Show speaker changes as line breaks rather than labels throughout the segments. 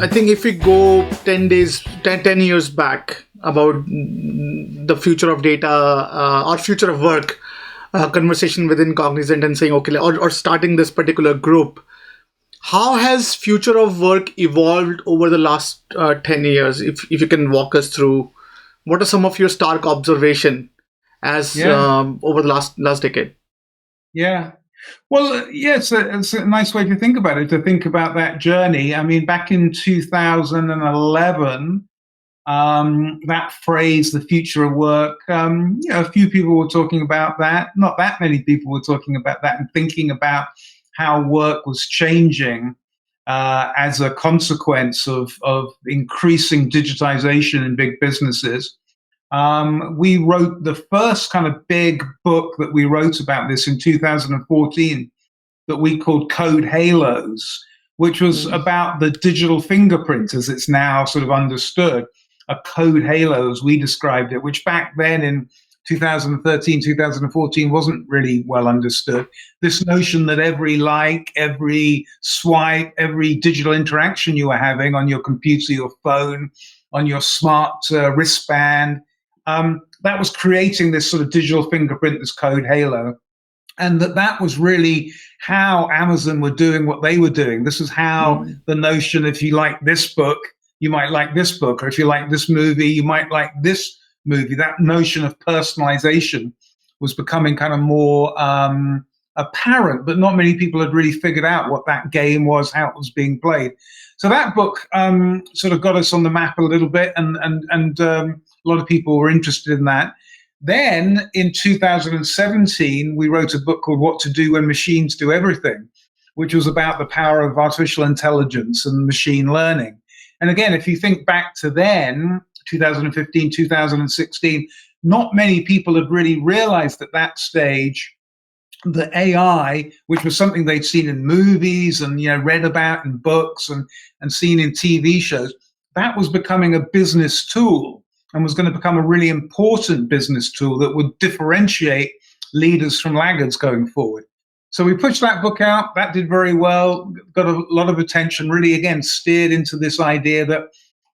I think if we go 10 years back about the future of data or future of work, conversation within Cognizant and saying, okay, or starting this particular group, how has future of work evolved over the last 10 years? If you can walk us through, what are some of your stark observation as over the last decade?
Yeah. Well, yeah, it's a nice way to think about it, to think about that journey. I mean, back in 2011, that phrase, the future of work, a few people were talking about that. Not that many people were talking about that and thinking about how work was changing as a consequence of increasing digitization in big businesses. We wrote the first kind of big book that we wrote about this in 2014 that we called Code Halos, which was about the digital fingerprint as it's now sort of understood. A code halo, as we described it, which back then in 2013, 2014 wasn't really well understood. This notion that every like, every swipe, every digital interaction you were having on your computer, your phone, on your smart wristband, that was creating this sort of digital fingerprint, this code halo. And that was really how Amazon were doing what they were doing. This is how the notion, if you like this book, you might like this book, or if you like this movie, you might like this movie. That notion of personalization was becoming kind of more apparent, but not many people had really figured out what that game was, how it was being played. So that book sort of got us on the map a little bit, and a lot of people were interested in that. Then in 2017, we wrote a book called What to Do When Machines Do Everything, which was about the power of artificial intelligence and machine learning. And again, if you think back to then, 2015, 2016, not many people had really realized at that stage that AI, which was something they'd seen in movies and read about in books and seen in TV shows, that was becoming a business tool and was going to become a really important business tool that would differentiate leaders from laggards going forward. So we pushed that book out. That did very well, got a lot of attention, really, again, steered into this idea that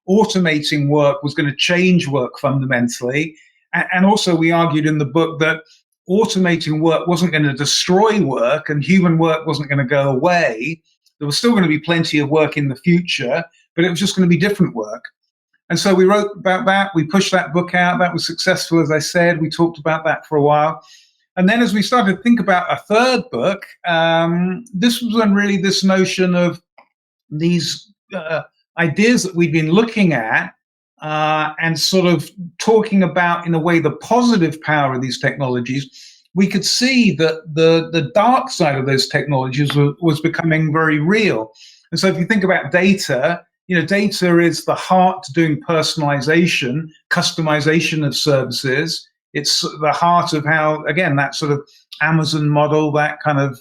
automating work was going to change work fundamentally. And also we argued in the book that automating work wasn't going to destroy work and human work wasn't going to go away. There was still going to be plenty of work in the future, but it was just going to be different work. And so we wrote about that. We pushed that book out. That was successful, as I said. We talked about that for a while. And then as we started to think about a third book, this was when really this notion of these ideas that we'd been looking at and sort of talking about, in a way, the positive power of these technologies, we could see that the dark side of those technologies was becoming very real. And so if you think about data, data is the heart to doing personalization, customization of services. It's the heart of how, again, that sort of Amazon model, that kind of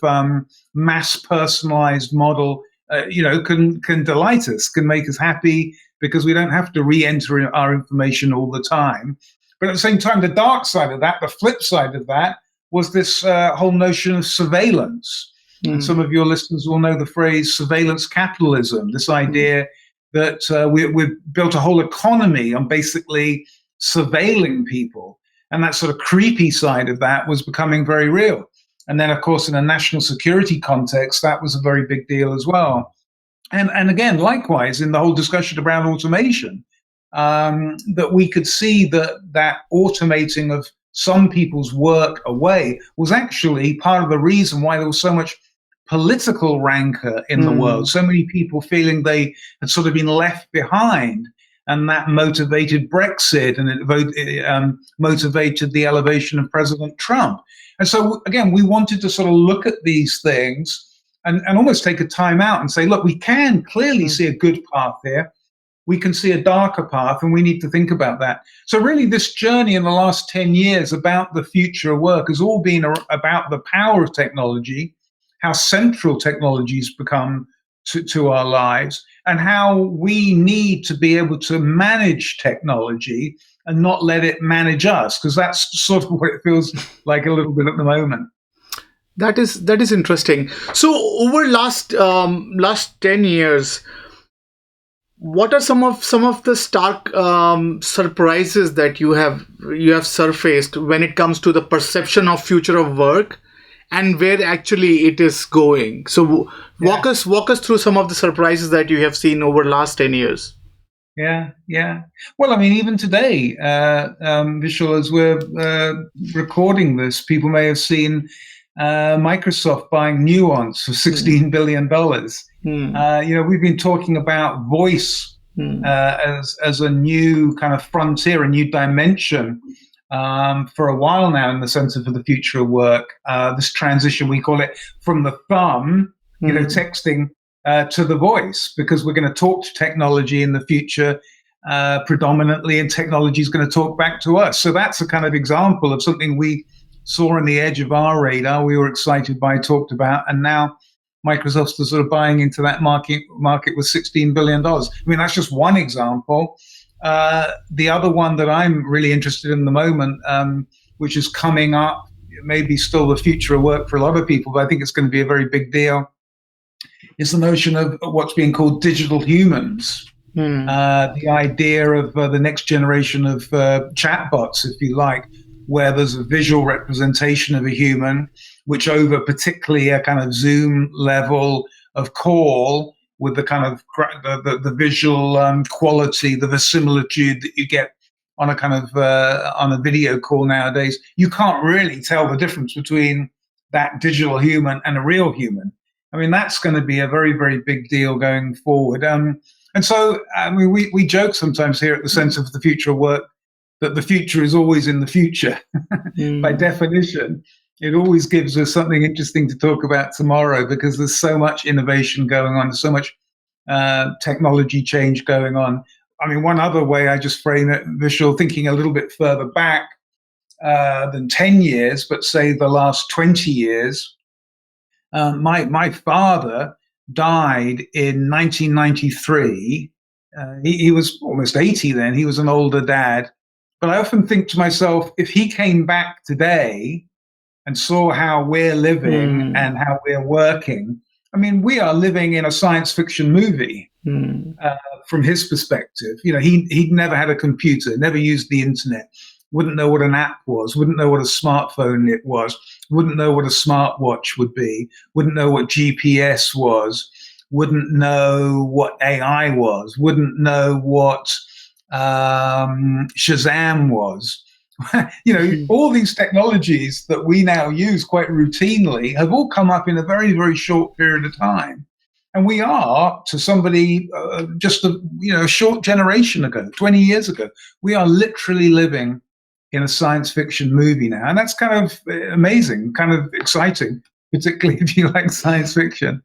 mass personalized model, can delight us, can make us happy because we don't have to re-enter our information all the time. But at the same time, the dark side of that, the flip side of that, was this whole notion of surveillance. And some of your listeners will know the phrase surveillance capitalism, this idea that we've built a whole economy on basically surveilling people. And that sort of creepy side of that was becoming very real. And then, of course, in a national security context, that was a very big deal as well. And again, likewise, in the whole discussion around automation, that we could see that automating of some people's work away was actually part of the reason why there was so much political rancor in the world, so many people feeling they had sort of been left behind. And that motivated Brexit, and it motivated the elevation of President Trump. And so, again, we wanted to sort of look at these things and almost take a time out and say, look, we can clearly see a good path here. We can see a darker path, and we need to think about that. So really, this journey in the last 10 years about the future of work has all been about the power of technology, how central technologies become to our lives, and how we need to be able to manage technology and not let it manage us, because that's sort of what it feels like a little bit at the moment.
That is interesting. So over last 10 years, what are some of the stark surprises that you have surfaced when it comes to the perception of future of work and where actually it is going? So walk us through some of the surprises that you have seen over the last 10 years.
Yeah. Well, I mean, even today, Vishal, as we're recording this, people may have seen Microsoft buying Nuance for $16 billion. We've been talking about voice as a new kind of frontier, a new dimension for a while now in the sense of the future of work. This transition, we call it from the thumb, texting, to the voice, because we're going to talk to technology in the future predominantly, and technology is going to talk back to us. So that's a kind of example of something we saw on the edge of our radar, we were excited by, talked about, and now Microsoft's sort of buying into that market with $16 billion. I mean, that's just one example. The other one that I'm really interested in the moment, which is coming up, maybe still the future of work for a lot of people, but I think it's going to be a very big deal, is the notion of what's being called digital humans. The idea of the next generation of chatbots, if you like, where there's a visual representation of a human, which over particularly a kind of Zoom level of call, with the kind of the visual quality, the verisimilitude that you get on a kind of on a video call nowadays, you can't really tell the difference between that digital human and a real human. I mean, that's going to be a very, very big deal going forward. And so, I mean, we joke sometimes here at the Sense of the Future of Work that the future is always in the future. By definition, it always gives us something interesting to talk about tomorrow, because there's so much innovation going on, there's so much technology change going on. I mean, one other way I just frame it, Vishal, thinking a little bit further back than 10 years, but say the last 20 years, my father died in 1993. He was almost 80 then. He was an older dad. But I often think to myself, if he came back today and saw how we're living and how we're working, I mean, we are living in a science fiction movie from his perspective. He'd never had a computer, never used the internet, wouldn't know what an app was, wouldn't know what a smartphone it was, wouldn't know what a smartwatch would be, wouldn't know what GPS was, wouldn't know what AI was, wouldn't know what Shazam was. All these technologies that we now use quite routinely have all come up in a very, very short period of time. And we are, to somebody just a short generation ago, 20 years ago, we are literally living in a science fiction movie now. And that's kind of amazing, kind of exciting, particularly if you like science fiction.